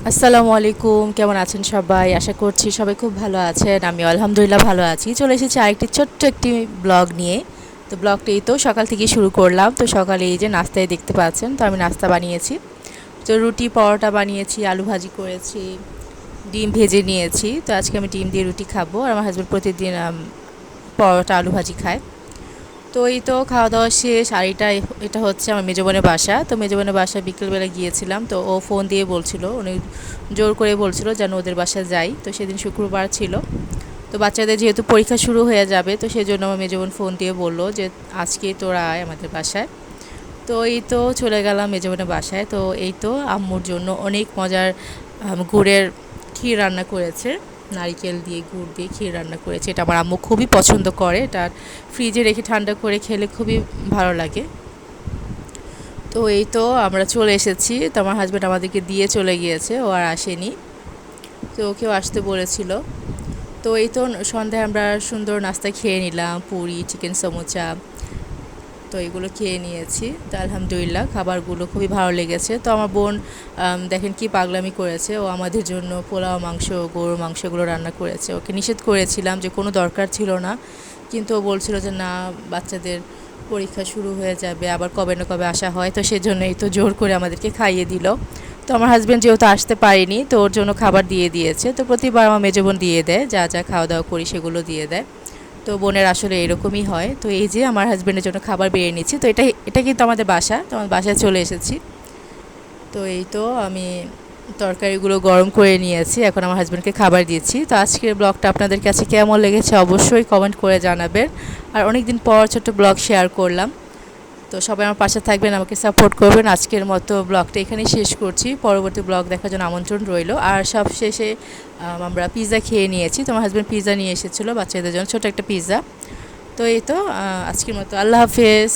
আসসালামু আলাইকুম, কেমন আছেন সবাই? আশা করছি সবাই খুব ভালো আছেন। আমিও আলহামদুলিল্লাহ ভালো আছি। চলে এসেছি আরেকটি ছোট্ট একটি ব্লগ নিয়ে। তো ব্লগটি এই তো সকাল থেকে শুরু করলাম। তো সকালে এই যে নাস্তায় দেখতে পাচ্ছেন, তো আমি নাস্তা বানিয়েছি। তো রুটি পরোটা বানিয়েছি, আলু ভাজি করেছি, ডিম ভেজে নিয়েছি। তো আজকে আমি ডিম দিয়ে রুটি খাবো, আর আমার হাজব্যান্ড প্রতিদিন পরোটা আলু ভাজি খায়। তো এই তো খাওয়া দাওয়া শেষ। আর এটা হচ্ছে আমার মেজো বোনের বাসা। তো মেজো বোনের বাসায় বিকেলবেলা গিয়েছিলাম। তো ও ফোন দিয়ে বলছিল, উনি জোর করে বলছিল যেন ওদের বাসায় যাই। তো সেদিন শুক্রবার ছিল। তো বাচ্চাদের যেহেতু পরীক্ষা শুরু হয়ে যাবে, তো সেই জন্য আমার মেজো বোন ফোন দিয়ে বললো যে আজকে তোরা আয় আমাদের বাসায়। তো এই তো চলে গেলাম মেজো বোনের বাসায়। তো এই তো আম্মুর জন্য অনেক মজার গুড়ের ক্ষীর রান্না করেছে। নারিকেল দিয়ে গুড় দিয়ে ক্ষীর রান্না করেছে। এটা আমার আম্মু খুবই পছন্দ করে। এটা ফ্রিজে রেখে ঠান্ডা করে খেলে খুবই ভালো লাগে। তো এই তো আমরা চলে এসেছি। তো আমার হাজব্যান্ড আমাদেরকে দিয়ে চলে গিয়েছে, ও আর আসেনি। তো ওকেও আসতে বলেছিল। তো এই তো সন্ধ্যায় আমরা সুন্দর নাস্তা খেয়ে নিলাম, পুরি, চিকেন সমোচা। তো এগুলো খেয়ে নিয়েছি। তো আলহামদুলিল্লাহ খাবারগুলো খুবই ভালো লেগেছে। তো আমার বোন দেখেন কি পাগলামি করেছে, ও আমাদের জন্য পোলাও মাংস, গরুর মাংসগুলো রান্না করেছে। ওকে নিষেধ করেছিলাম যে কোনো দরকার ছিল না, কিন্তু ও বলছিল যে না, বাচ্চাদের পরীক্ষা শুরু হয়ে যাবে, আবার কবে না কবে আসা হয়, তো সেজন্যই তো জোর করে আমাদেরকে খাইয়ে দিল। তো আমার হাজব্যান্ড যেহেতু আসতে পারেনি, তো ওর জন্য খাবার দিয়ে দিয়েছে। তো প্রতিবার আমার মেজো বোন দিয়ে দেয়, যা যা খাওয়া দাওয়া করি সেগুলো দিয়ে দেয়। তো বোনের আসলে এরকমই হয়। তো এই যে আমার হাজব্যান্ডের জন্য খাবার বেরিয়ে নিচ্ছি। তো এটা কিন্তু আমাদের বাসা, তো আমার বাসায় চলে এসেছি। তো এই তো আমি তরকারিগুলো গরম করে নিয়েছি, এখন আমার হাজব্যান্ডকে খাবার দিয়েছি। তো আজকের ব্লগটা আপনাদের কাছে কেমন লেগেছে অবশ্যই কমেন্ট করে জানাবেন। আর অনেক দিন পর ছোট্ট ব্লগ শেয়ার করলাম। তো সবাই আমার পাশে থাকবেন, আমাকে সাপোর্ট করবেন। আজকের মতো ব্লগটা এখানেই শেষ করছি। পরবর্তী ব্লগ দেখার জন্য আমন্ত্রণ রইল। আর সব শেষে আমরা পিৎজা খেয়ে নিয়েছি। তো আমার হাজব্যান্ড পিৎজা নিয়ে এসেছিলো বাচ্চাদের জন্য, ছোটো একটা পিৎজা। তো এই তো আজকের মতো আল্লাহ হাফেজ।